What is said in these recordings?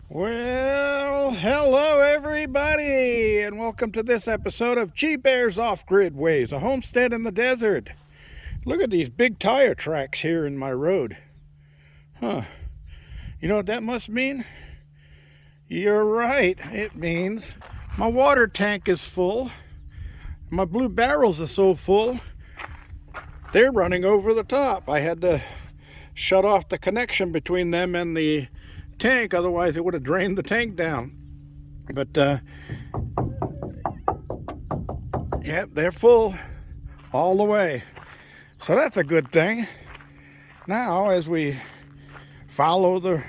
Well, hello everybody, and welcome to this episode of Cheap Air's Off-Grid Ways, a homestead in the desert. Look at these big tire tracks here in my road. Huh. You know what that must mean? You're right. It means my water tank is full. My blue barrels are so full, they're running over the top. I had to shut off the connection between them and the tank, otherwise it would have drained the tank down. But yeah, they're full all the way, so that's a good thing. Now as we follow the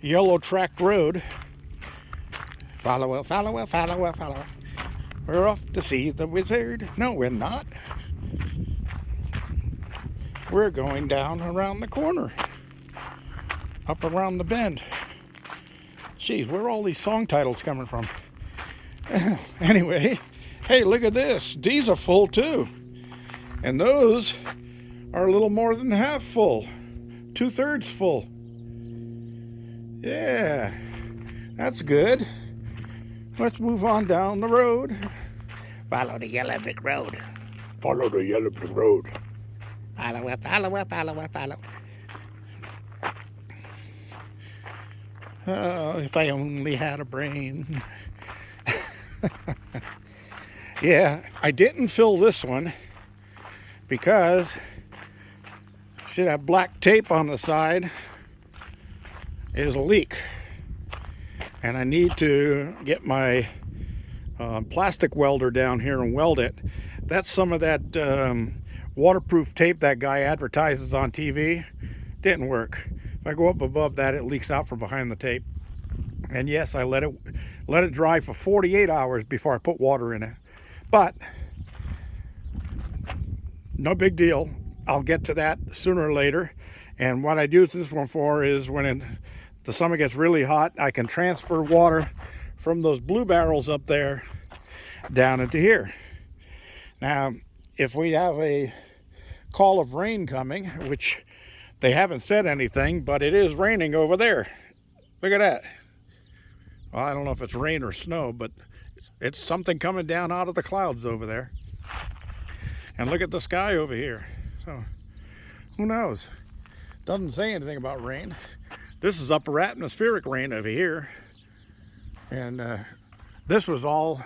yellow track road, follow it, we're off to see the wizard. No, we're not. We're going down around the corner, up around the bend. Geez, where are all these song titles coming from? Anyway, hey, look at this. These are full too. And those are a little more than half full. 2/3 full. Yeah, that's good. Let's move on down the road. Follow the yellow brick road. Follow the yellow brick road. Follow it, follow it, follow it, follow. Oh, if I only had a brain. Yeah, I didn't fill this one because see that black tape on the side is a leak. And I need to get my plastic welder down here and weld it. That's some of that waterproof tape that guy advertises on TV. Didn't work. If I go up above that, it leaks out from behind the tape. And yes, I let it dry for 48 hours before I put water in it. But no big deal. I'll get to that sooner or later. And what I use this one for is when the summer gets really hot, I can transfer water from those blue barrels up there down into here. Now, if we have a call of rain coming, which they haven't said anything, but it is raining over there. Look at that. Well, I don't know if it's rain or snow, but it's something coming down out of the clouds over there. And look at the sky over here. So, who knows? Doesn't say anything about rain. This is upper atmospheric rain over here. And this was all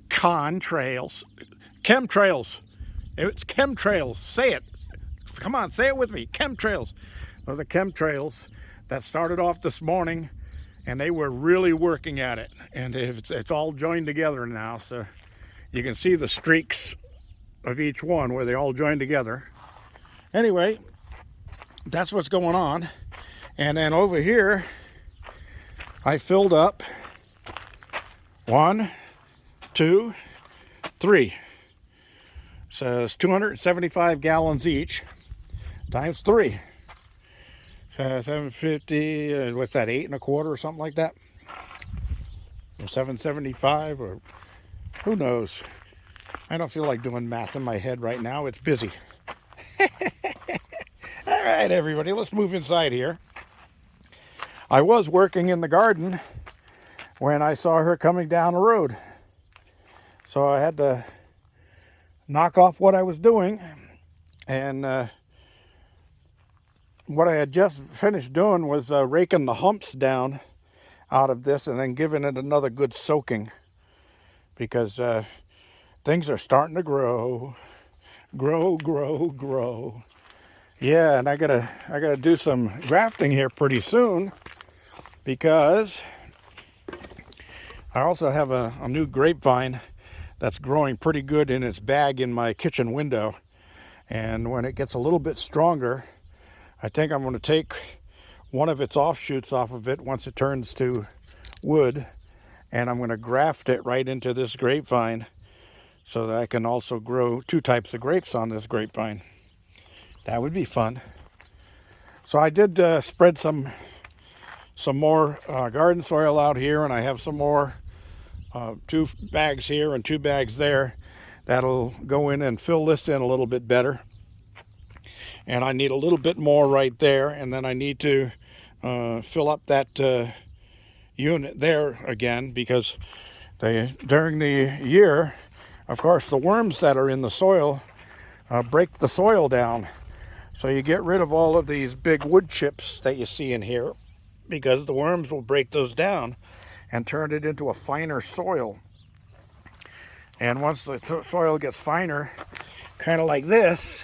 chemtrails. It's chemtrails. Say it. Come on, say it with me. Chemtrails. Those are chemtrails that started off this morning, and they were really working at it. And it's all joined together now, so you can see the streaks of each one where they all join together. Anyway, that's what's going on. And then over here, I filled up 1, 2, 3. So it's 275 gallons each times 3. So 750, what's that, 8 1/4 or something like that? Or 775, or who knows? I don't feel like doing math in my head right now. It's busy. All right, everybody, let's move inside here. I was working in the garden when I saw her coming down the road. So I had to knock off what I was doing. And what I had just finished doing was raking the humps down out of this and then giving it another good soaking. Because things are starting to grow. Grow. Yeah, and I gotta do some grafting here pretty soon, because I also have a new grapevine that's growing pretty good in its bag in my kitchen window. And when it gets a little bit stronger, I think I'm going to take one of its offshoots off of it once it turns to wood, and I'm going to graft it right into this grapevine so that I can also grow 2 types of grapes on this grapevine. That would be fun. So I did spread some more garden soil out here, and I have some more 2 bags here and 2 bags there that'll go in and fill this in a little bit better. And I need a little bit more right there, and then I need to fill up that unit there again, because during the year, of course, the worms that are in the soil break the soil down. So you get rid of all of these big wood chips that you see in here, because the worms will break those down and turn it into a finer soil. And once the soil gets finer, kind of like this,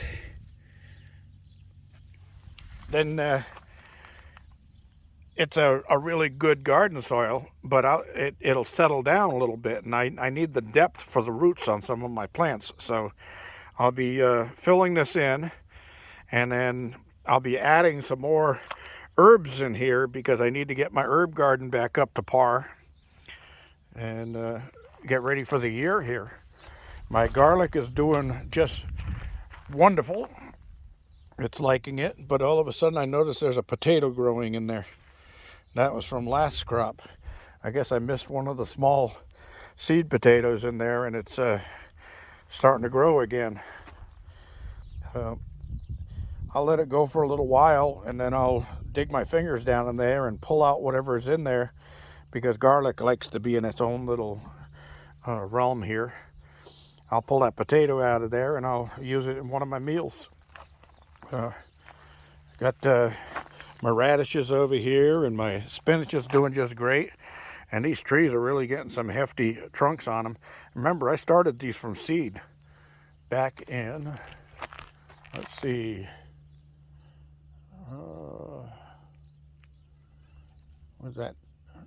then it's a really good garden soil, but it'll settle down a little bit, and I need the depth for the roots on some of my plants. So I'll be filling this in, and then I'll be adding some more herbs in here, because I need to get my herb garden back up to par and get ready for the year here. My garlic is doing just wonderful. It's liking it, but all of a sudden I notice there's a potato growing in there. That was from last crop. I guess I missed one of the small seed potatoes in there, and it's starting to grow again. I'll let it go for a little while, and then I'll dig my fingers down in there and pull out whatever's in there, because garlic likes to be in its own little realm here. I'll pull that potato out of there, and I'll use it in one of my meals. Got my radishes over here, and my spinach is doing just great. And these trees are really getting some hefty trunks on them. Remember, I started these from seed back in, let's see, what was that,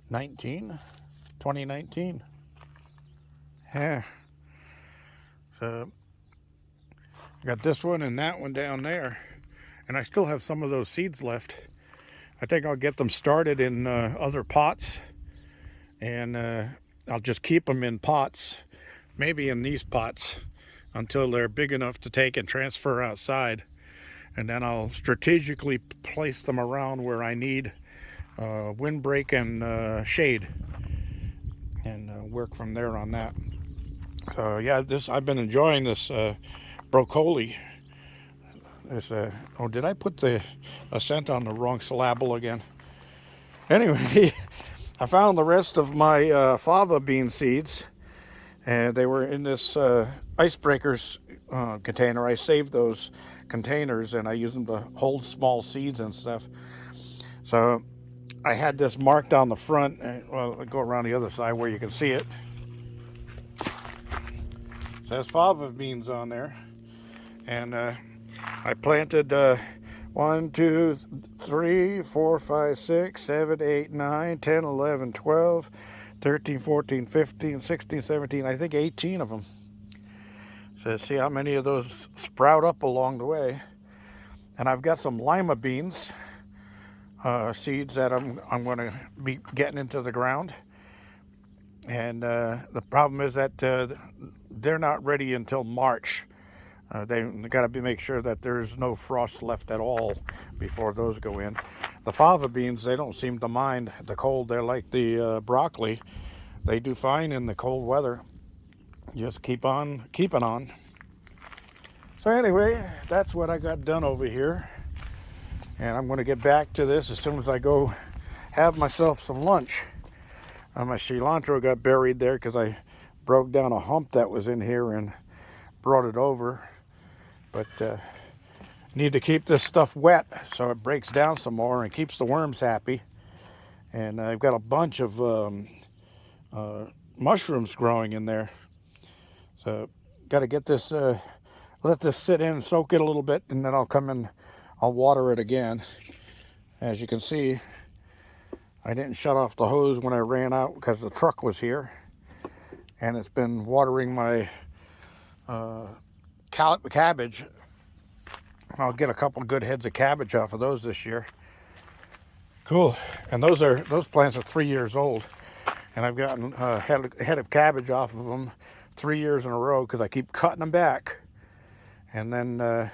2019? Yeah. So, got this one and that one down there. And I still have some of those seeds left. I think I'll get them started in other pots, and I'll just keep them in pots, maybe in these pots, until they're big enough to take and transfer outside. And then I'll strategically place them around where I need windbreak and shade, and work from there on that. So yeah, I've been enjoying this broccoli. Oh, did I put the scent on the wrong syllable again? Anyway, I found the rest of my fava bean seeds, and they were in this icebreakers container. I saved those containers, and I use them to hold small seeds and stuff. So I had this marked on the front. Well, I'll go around the other side where you can see it. It says fava beans on there, and I planted 1, 2, 3, 4, 5, 6, 7, 8, 9, 10, 11, 12, 13, 14, 15, 16, 17, I think 18 of them. So see how many of those sprout up along the way. And I've got some lima beans seeds that I'm going to be getting into the ground. And the problem is that they're not ready until March. They got to make sure that there's no frost left at all before those go in. The fava beans, they don't seem to mind the cold. They're like the broccoli. They do fine in the cold weather. Just keep on keeping on. So anyway, that's what I got done over here. And I'm going to get back to this as soon as I go have myself some lunch. My cilantro got buried there because I broke down a hump that was in here and brought it over. But need to keep this stuff wet so it breaks down some more and keeps the worms happy. And I've got a bunch of mushrooms growing in there. So got to get this, let this sit in and soak it a little bit, and then I'll come and I'll water it again. As you can see, I didn't shut off the hose when I ran out because the truck was here. And it's been watering my cabbage. I'll get a couple good heads of cabbage off of those this year. Cool. And those plants are 3 years old, and I've gotten a head of cabbage off of them 3 years in a row because I keep cutting them back. And then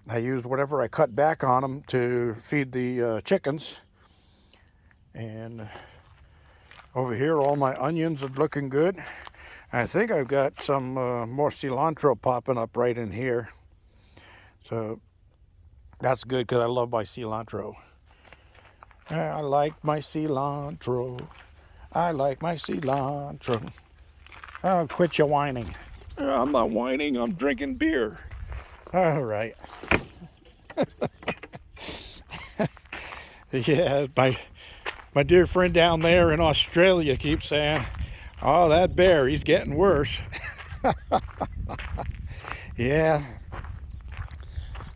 I use whatever I cut back on them to feed the chickens. And over here, all my onions are looking good. I think I've got some more cilantro popping up right in here. So that's good because I love my cilantro. I like my cilantro. I like my cilantro. Oh, quit your whining. I'm not whining, I'm drinking beer. All right. Yeah, my dear friend down there in Australia keeps saying, oh, that bear, he's getting worse. Yeah.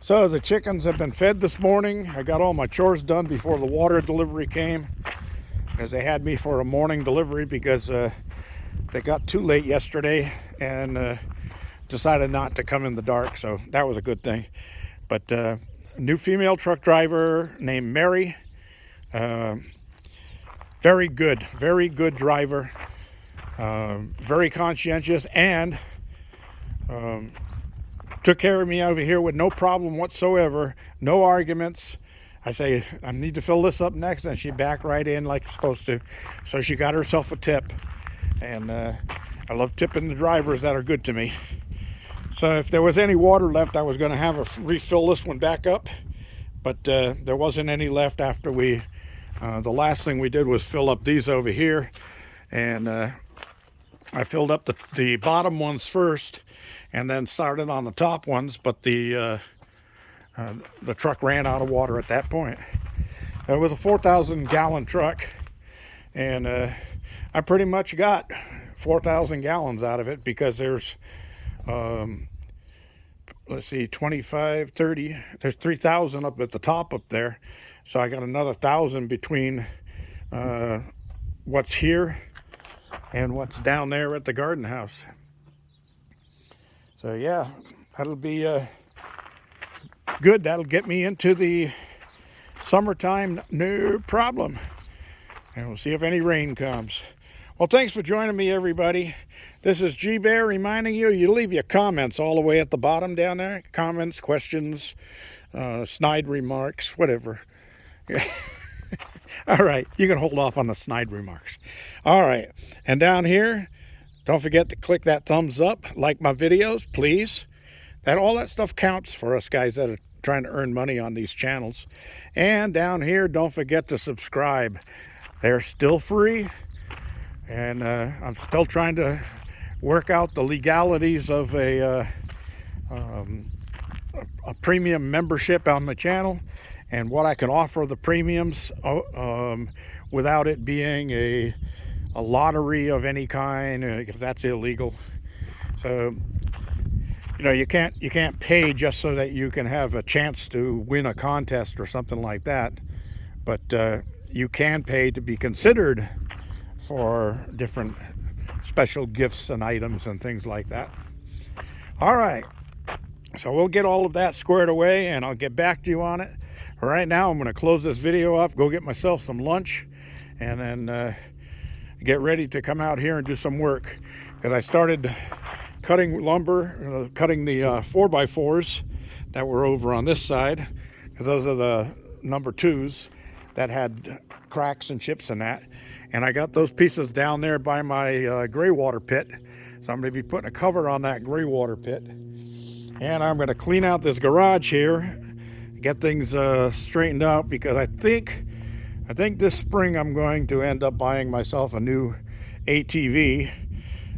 So the chickens have been fed this morning. I got all my chores done before the water delivery came, because they had me for a morning delivery because they got too late yesterday and decided not to come in the dark, so that was a good thing. But a new female truck driver named Mary, very good driver, very conscientious, and took care of me over here with no problem whatsoever, no arguments. I say, I need to fill this up next, and she backed right in like she's supposed to. So she got herself a tip, and I love tipping the drivers that are good to me. So if there was any water left, I was going to have her refill this one back up, but there wasn't any left after we, the last thing we did was fill up these over here, and I filled up the bottom ones first, and then started on the top ones, but the truck ran out of water at that point. It was a 4,000 gallon truck, and I pretty much got 4,000 gallons out of it, because there's let's see, 25, 30, there's 3,000 up at the top up there, so I got another 1,000 between what's here and what's down there at the garden house. So yeah, that'll be good. That'll get me into the summertime, no problem. And we'll see if any rain comes. Well, thanks for joining me, everybody. This is G Bear reminding you, you leave your comments all the way at the bottom down there. Comments, questions, snide remarks, whatever. All right, you can hold off on the snide remarks. All right, and down here, don't forget to click that thumbs up, like my videos, please. All that stuff counts for us guys that are trying to earn money on these channels. And down here, don't forget to subscribe. They're still free, and I'm still trying to work out the legalities of a premium membership on the channel, and what I can offer the premiums without it being a lottery of any kind, because that's illegal. So, you know, you can't pay just so that you can have a chance to win a contest or something like that, but you can pay to be considered for different special gifts and items and things like that. All right, so we'll get all of that squared away, and I'll get back to you on it. Right now, I'm going to close this video up, go get myself some lunch, and then get ready to come out here and do some work, because I started cutting lumber, cutting the 4x4s that were over on this side, because those are the number 2s that had cracks and chips in that. And I got those pieces down there by my gray water pit, so I'm going to be putting a cover on that gray water pit. And I'm going to clean out this garage here, get things straightened out, because I think this spring I'm going to end up buying myself a new ATV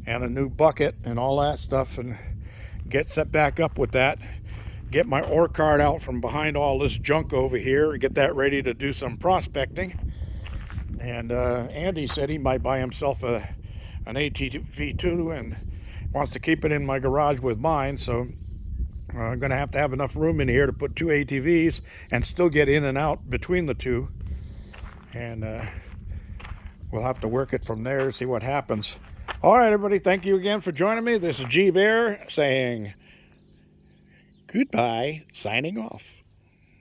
and a new bucket and all that stuff, and get set back up with that. Get my ore cart out from behind all this junk over here and get that ready to do some prospecting. And Andy said he might buy himself an ATV too, and wants to keep it in my garage with mine, so I'm going to have enough room in here to put 2 ATVs and still get in and out between the two. And we'll have to work it from there, see what happens. All right, everybody, thank you again for joining me. This is G Bear saying goodbye, signing off.